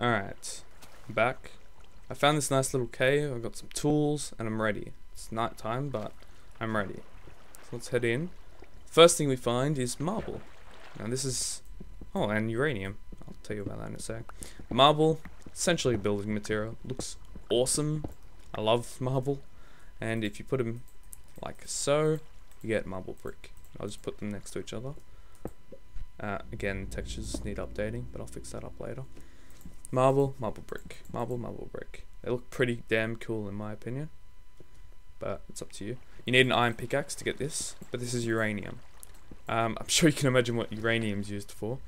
Alright, I'm back. I found this nice little cave, I've got some tools, and I'm ready. It's night time, but I'm ready. So let's head in. First thing we find is marble. Now this is... oh, and uranium. I'll tell you about that in a sec. Marble, essentially a building material. Looks awesome. I love marble. And if you put them like so, you get marble brick. I'll just put them next to each other. Again, textures need updating, but I'll fix that up later. Marble, marble brick. Marble, marble brick. They look pretty damn cool in my opinion. But it's up to you. You need an iron pickaxe to get this, but this is uranium. I'm sure you can imagine what uranium's used for.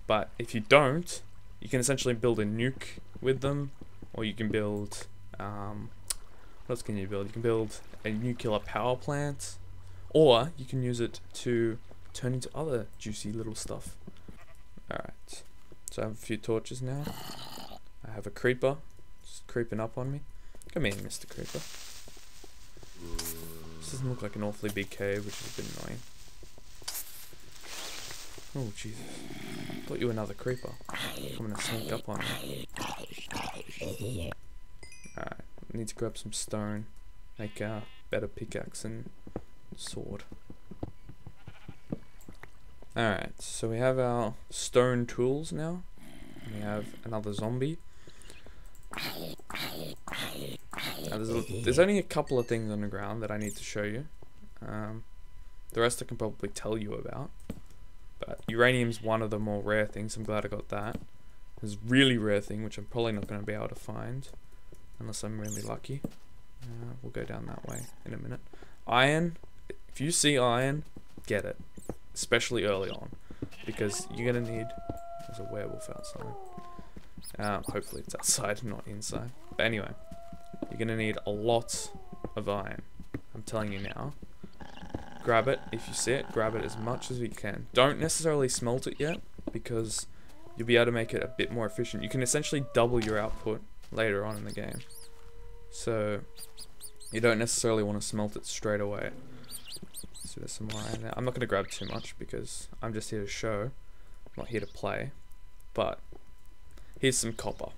But if you don't, you can essentially build a nuke with them. Or you can build... what else can you build? You can build a nuclear power plant. Or you can use it to turn into other juicy little stuff. Alright. So I have a few torches now. I have a creeper just creeping up on me. Come here, Mr. Creeper. This doesn't look like an awfully big cave, which is a bit annoying. Oh, Jesus. I thought you were another creeper. Coming to sneak up on me. Alright, I need to grab some stone. Make a better pickaxe and sword. Alright, so we have our stone tools now. We have another zombie. Now there's only a couple of things on the ground that I need to show you. The rest I can probably tell you about. But uranium's one of the more rare things. I'm glad I got that. There's a really rare thing which I'm probably not going to be able to find. Unless I'm really lucky. We'll go down that way in a minute. Iron. If you see iron, get it. Especially early on. Because you're going to need... there's a werewolf outside. Hopefully it's outside, not inside. But anyway. You're going to need a lot of iron. I'm telling you now. Grab it. If you see it, grab it as much as you can. Don't necessarily smelt it yet. Because you'll be able to make it a bit more efficient. You can essentially double your output later on in the game. So... you don't necessarily want to smelt it straight away. So there's some more iron there. I'm not going to grab too much because I'm just here to show. I'm not here to play. But here's some copper.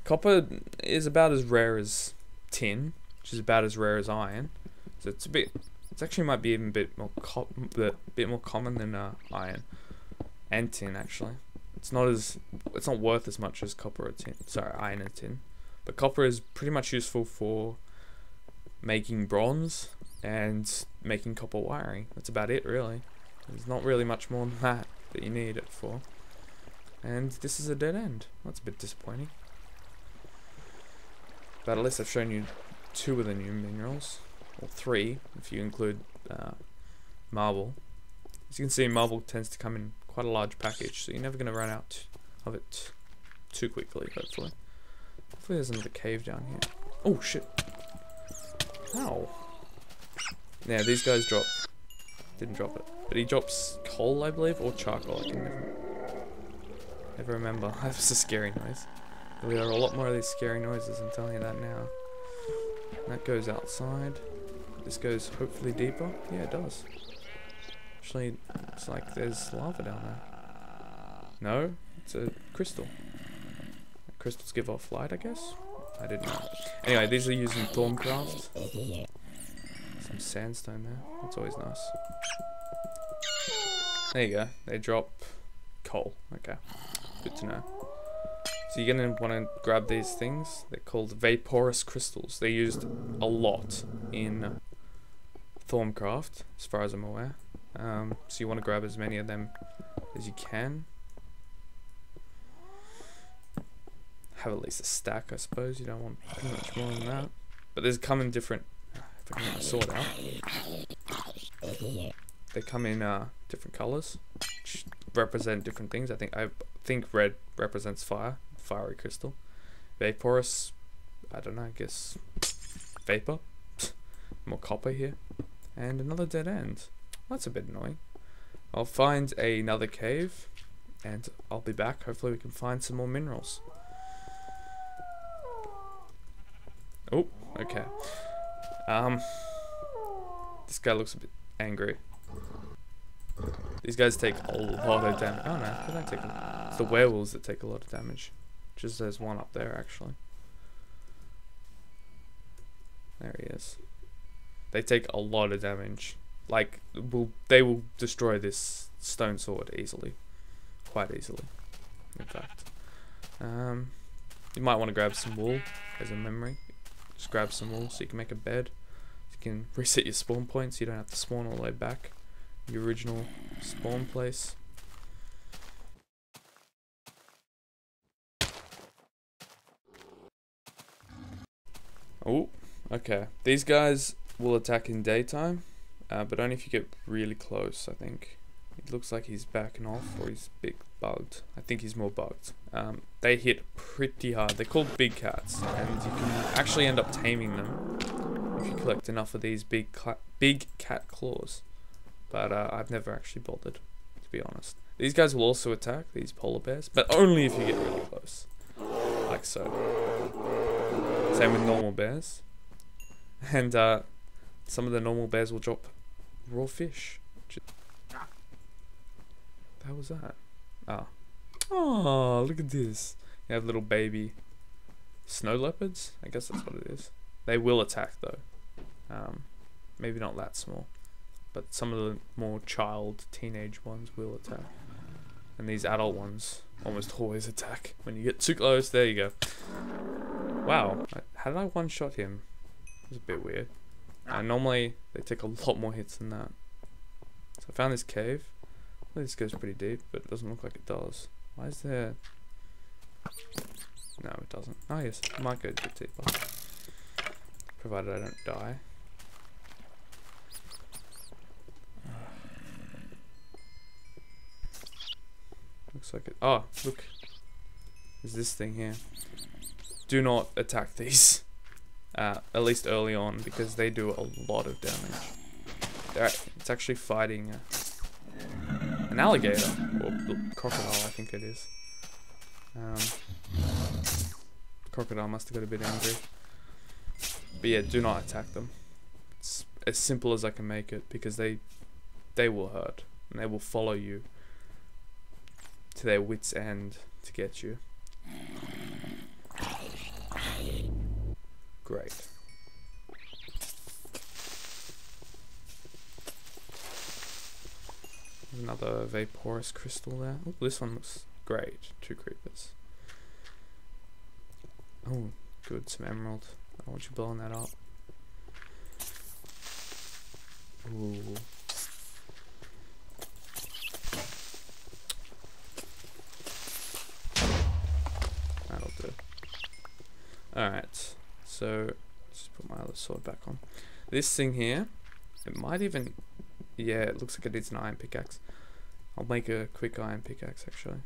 Copper is about as rare as tin, which is about as rare as iron. So it's a bit... it actually might be even a bit more common than iron and tin actually. It's not worth as much as copper or tin. Sorry, iron and tin. But copper is pretty much useful for making bronze and making copper wiring. That's about it really. There's not really much more than that you need it for. And this is a dead end. That's a bit disappointing. But at least I've shown you 2 of the new minerals. Or 3 if you include marble. As you can see, marble tends to come in quite a large package, so you're never going to run out of it too quickly, hopefully. Hopefully there's another cave down here. Oh shit. Ow. Yeah, these guys drop. Didn't drop it. But he drops coal, I believe, or charcoal. I can never remember. That was a scary noise. There are a lot more of these scary noises, I'm telling you that now. And that goes outside. This goes hopefully deeper. Yeah, it does. Actually, it's like there's lava down there. No, it's a crystal. Crystals give off light, I guess? I didn't know. Anyway, these are using Thorncraft. Some sandstone there. That's always nice. There you go. They drop coal. Okay. Good to know. So you're going to want to grab these things. They're called vaporous crystals. They're used a lot in Thorncraft, as far as I'm aware. So you want to grab as many of them as you can. Have at least a stack, I suppose. You don't want too much more than that. But there's come in different... if I can get my sword out. They come in different colours, which represent different things. I think red represents fire. Fiery crystal. Vaporous, I don't know, I guess vapor. More copper here. And another dead end. That's a bit annoying. I'll find another cave and I'll be back. Hopefully we can find some more minerals. Oh, okay. This guy looks a bit angry. These guys take a lot of damage. Oh no, they don't take them. It's the werewolves that take a lot of damage. Just there's one up there actually. There he is. They take a lot of damage. Like, they will destroy this stone sword easily. Quite easily, in fact. You might want to grab some wool as a memory. Just grab some wool so you can make a bed. You can reset your spawn points. You don't have to spawn all the way back. Your original spawn place. Oh, okay. These guys will attack in daytime, but only if you get really close, I think. It looks like he's backing off, or he's big bugged. I think he's more bugged. They hit pretty hard. They're called big cats, and you can actually end up taming them if you collect enough of these big cat claws. But I've never actually bothered, to be honest. These guys will also attack, these polar bears, but only if you get really close. Like so. Same with normal bears. And some of the normal bears will drop raw fish. How was that? Ah. Oh, look at this. You have little baby snow leopards? I guess that's what it is. They will attack though. Maybe not that small. But some of the more teenage ones will attack. And these adult ones almost always attack. When you get too close, there you go. Wow. How did I one-shot him? It was a bit weird. Normally, they take a lot more hits than that. So I found this cave. Well, this goes pretty deep, but it doesn't look like it does. Why is there... No, it doesn't. Oh yes, it might go a bit deeper. Provided I don't die. Looks like it... Oh, look. There's this thing here. Do not attack these. At least early on, because they do a lot of damage. It's actually fighting... an alligator, or crocodile, I think it is. Crocodile must have got a bit angry. But yeah, do not attack them. It's as simple as I can make it, because they will hurt, and they will follow you to their wits' end to get you. Great. Another vaporous crystal there. Oh, this one looks great. 2 creepers. Oh, good. Some emerald. I don't want you blowing that up. Ooh. That'll do. Alright. So, just put my other sword back on. This thing here, it might even... Yeah, it looks like it needs an iron pickaxe. I'll make a quick iron pickaxe, actually.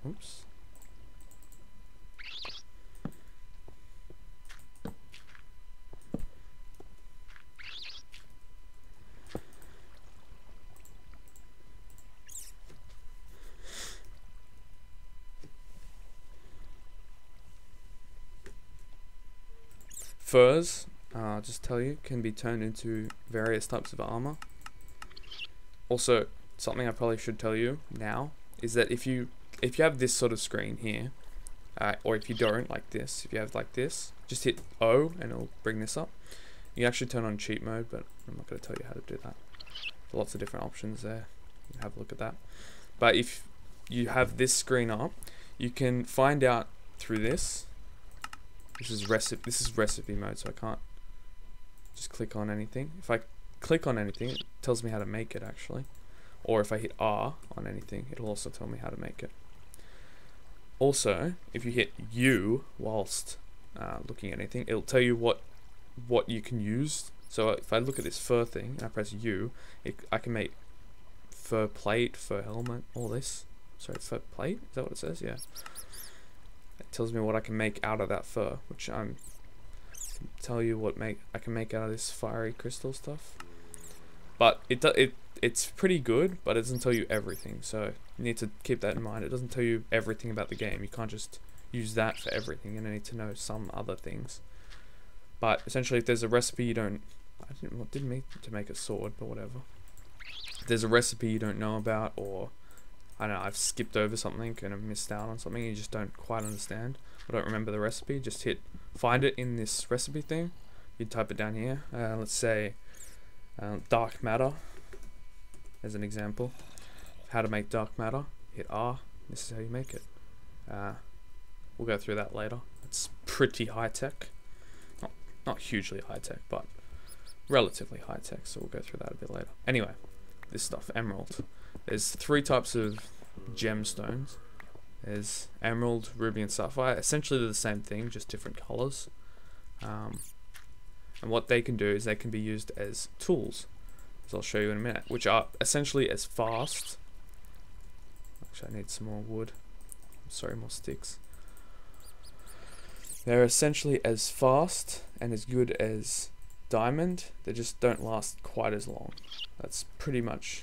Oops. Furs, I'll just tell you, can be turned into various types of armor. Also, something I probably should tell you now is that if you have this sort of screen here, or if you don't, like this, if you have like this, just hit O and it'll bring this up. You can actually turn on cheat mode, but I'm not going to tell you how to do that. There's lots of different options there. You can have a look at that. But if you have this screen up, you can find out through this. This is recipe mode, so I can't just click on anything. If I click on anything, it tells me how to make it actually. Or if I hit R on anything, it'll also tell me how to make it. Also, if you hit U whilst looking at anything, it'll tell you what you can use. So if I look at this fur thing and I press U, I can make fur plate, fur helmet, all this. Sorry, fur plate? Is that what it says? Yeah. It tells me what I can make out of that fur, which I'm tell you what I can make out of this fiery crystal stuff. But it's pretty good, but it doesn't tell you everything. So you need to keep that in mind. It doesn't tell you everything about the game. You can't just use that for everything. You need to know some other things. But essentially, if there's a recipe you don't, I didn't mean to make a sword, but whatever. If there's a recipe you don't know about, or I don't know, I've skipped over something and I've missed out on something, you just don't quite understand, I don't remember the recipe, just hit find it in this recipe thing. You type it down here. Let's say dark matter as an example. How to make dark matter. Hit R. This is how you make it. We'll go through that later. It's pretty high tech. Not hugely high tech, but relatively high tech. So we'll go through that a bit later. Anyway, this stuff, emerald. There's 3 types of gemstones. There's emerald, ruby, and sapphire. Essentially, they're the same thing, just different colors. And what they can do is they can be used as tools, as I'll show you in a minute, which are essentially as fast. Actually, I need some more wood. Sorry, more sticks. They're essentially as fast and as good as diamond. They just don't last quite as long. That's pretty much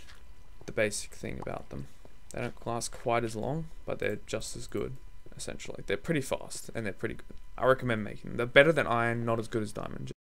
the basic thing about them. They don't last quite as long, but they're just as good, essentially. They're pretty fast and they're pretty good. I recommend making them. They're better than iron, not as good as diamond.